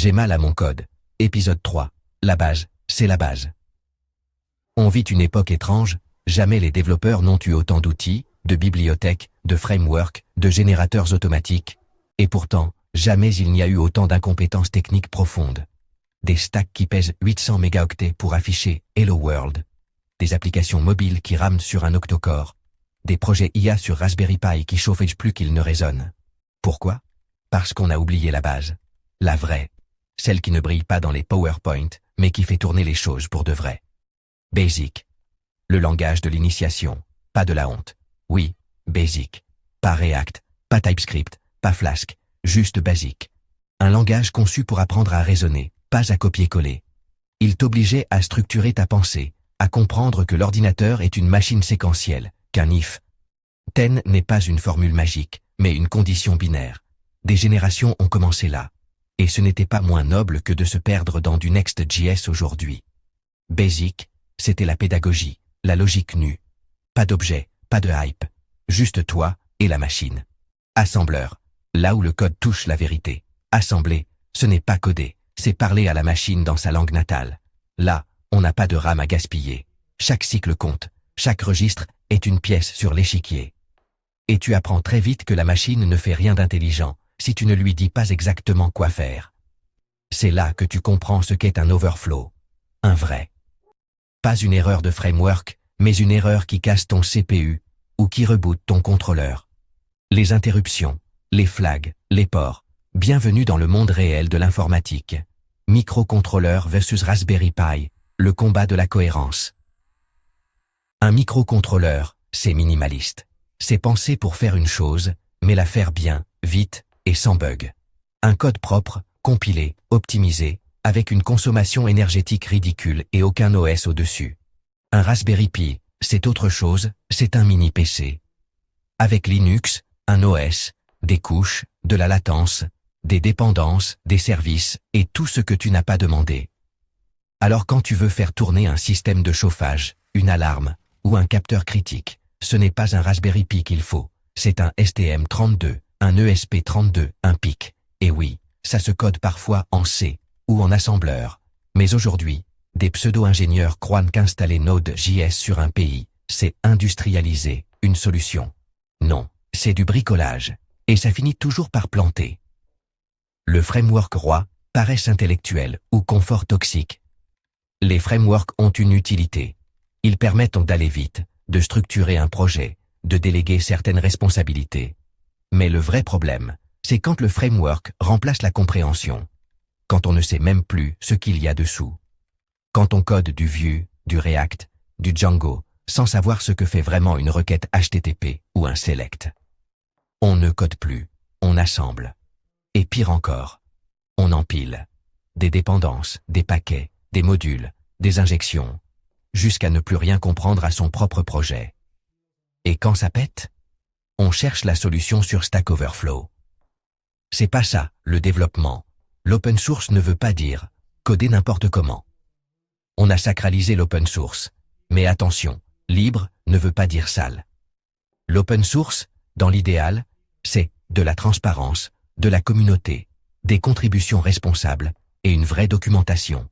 J'ai mal à mon code. Épisode 3. La base, c'est la base. On vit une époque étrange, jamais les développeurs n'ont eu autant d'outils, de bibliothèques, de frameworks, de générateurs automatiques, et pourtant, jamais il n'y a eu autant d'incompétences techniques profondes. Des stacks qui pèsent 800 mégaoctets pour afficher « Hello World », des applications mobiles qui rament sur un octocore, des projets IA sur Raspberry Pi qui chauffent plus qu'ils ne résonnent. Pourquoi? Parce qu'on a oublié la base. La vraie. Celle qui ne brille pas dans les PowerPoint, mais qui fait tourner les choses pour de vrai. Basic. Le langage de l'initiation, pas de la honte. Oui, Basic. Pas React, pas TypeScript, pas Flask, juste Basic. Un langage conçu pour apprendre à raisonner, pas à copier-coller. Il t'obligeait à structurer ta pensée, à comprendre que l'ordinateur est une machine séquentielle, qu'un if. Ten n'est pas une formule magique, mais une condition binaire. Des générations ont commencé là. Et ce n'était pas moins noble que de se perdre dans du Next.js aujourd'hui. Basic, c'était la pédagogie, la logique nue. Pas d'objet, pas de hype. Juste toi et la machine. Assembleur, là où le code touche la vérité. Assembler, ce n'est pas coder, c'est parler à la machine dans sa langue natale. Là, on n'a pas de RAM à gaspiller. Chaque cycle compte, chaque registre est une pièce sur l'échiquier. Et tu apprends très vite que la machine ne fait rien d'intelligent si tu ne lui dis pas exactement quoi faire. C'est là que tu comprends ce qu'est un overflow. Un vrai. Pas une erreur de framework, mais une erreur qui casse ton CPU ou qui reboot ton contrôleur. Les interruptions, les flags, les ports. Bienvenue dans le monde réel de l'informatique. Microcontrôleur versus Raspberry Pi, le combat de la cohérence. Un microcontrôleur, c'est minimaliste. C'est pensé pour faire une chose, mais la faire bien, vite et sans bug. Un code propre, compilé, optimisé, avec une consommation énergétique ridicule et aucun OS au-dessus. Un Raspberry Pi, c'est autre chose, c'est un mini PC. Avec Linux, un OS, des couches, de la latence, des dépendances, des services, et tout ce que tu n'as pas demandé. Alors quand tu veux faire tourner un système de chauffage, une alarme, ou un capteur critique, ce n'est pas un Raspberry Pi qu'il faut, c'est un STM32, un ESP32, un PIC. Et oui, ça se code parfois en C, ou en assembleur. Mais aujourd'hui, des pseudo-ingénieurs croient qu'installer Node.js sur un pays, c'est industrialiser une solution. Non, c'est du bricolage. Et ça finit toujours par planter. Le framework roi, paresse intellectuelle ou confort toxique. Les frameworks ont une utilité. Ils permettent d'aller vite, de structurer un projet, de déléguer certaines responsabilités. Mais le vrai problème, c'est quand le framework remplace la compréhension. Quand on ne sait même plus ce qu'il y a dessous. Quand on code du Vue, du React, du Django, sans savoir ce que fait vraiment une requête HTTP ou un select. On ne code plus, on assemble. Et pire encore, on empile. Des dépendances, des paquets, des modules, des injections, jusqu'à ne plus rien comprendre à son propre projet. Et quand ça pète, on cherche la solution sur Stack Overflow. C'est pas ça, le développement. L'open source ne veut pas dire coder n'importe comment. On a sacralisé l'open source. Mais attention, libre ne veut pas dire sale. L'open source, dans l'idéal, c'est de la transparence, de la communauté, des contributions responsables et une vraie documentation.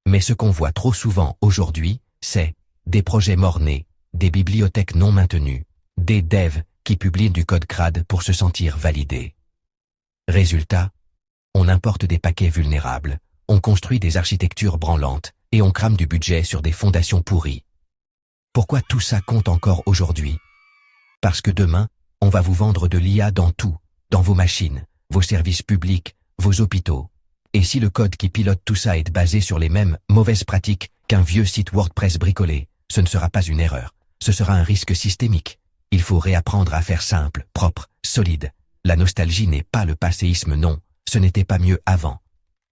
Mais ce qu'on voit trop souvent aujourd'hui, c'est des projets mort-nés, des bibliothèques non maintenues, des devs qui publient du code crade pour se sentir validés. Résultat, on importe des paquets vulnérables, on construit des architectures branlantes et on crame du budget sur des fondations pourries. Pourquoi tout ça compte encore aujourd'hui? Parce que demain, on va vous vendre de l'IA dans tout, dans vos machines, vos services publics, vos hôpitaux. Et si le code qui pilote tout ça est basé sur les mêmes mauvaises pratiques qu'un vieux site WordPress bricolé, ce ne sera pas une erreur, ce sera un risque systémique. Il faut réapprendre à faire simple, propre, solide. La nostalgie n'est pas le passéisme, non, ce n'était pas mieux avant.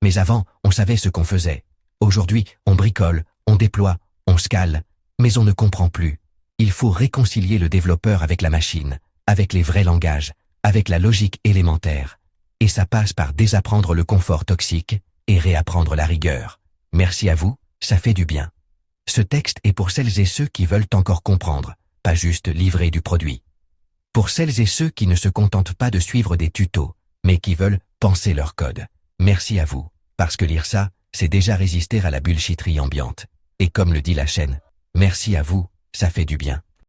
Mais avant, on savait ce qu'on faisait. Aujourd'hui, on bricole, on déploie, on scale, mais on ne comprend plus. Il faut réconcilier le développeur avec la machine, avec les vrais langages, avec la logique élémentaire. Et ça passe par désapprendre le confort toxique et réapprendre la rigueur. Merci à vous, ça fait du bien. Ce texte est pour celles et ceux qui veulent encore comprendre, pas juste livrer du produit. Pour celles et ceux qui ne se contentent pas de suivre des tutos, mais qui veulent penser leur code. Merci à vous, parce que lire ça, c'est déjà résister à la bullshitterie ambiante. Et comme le dit la chaîne, merci à vous, ça fait du bien.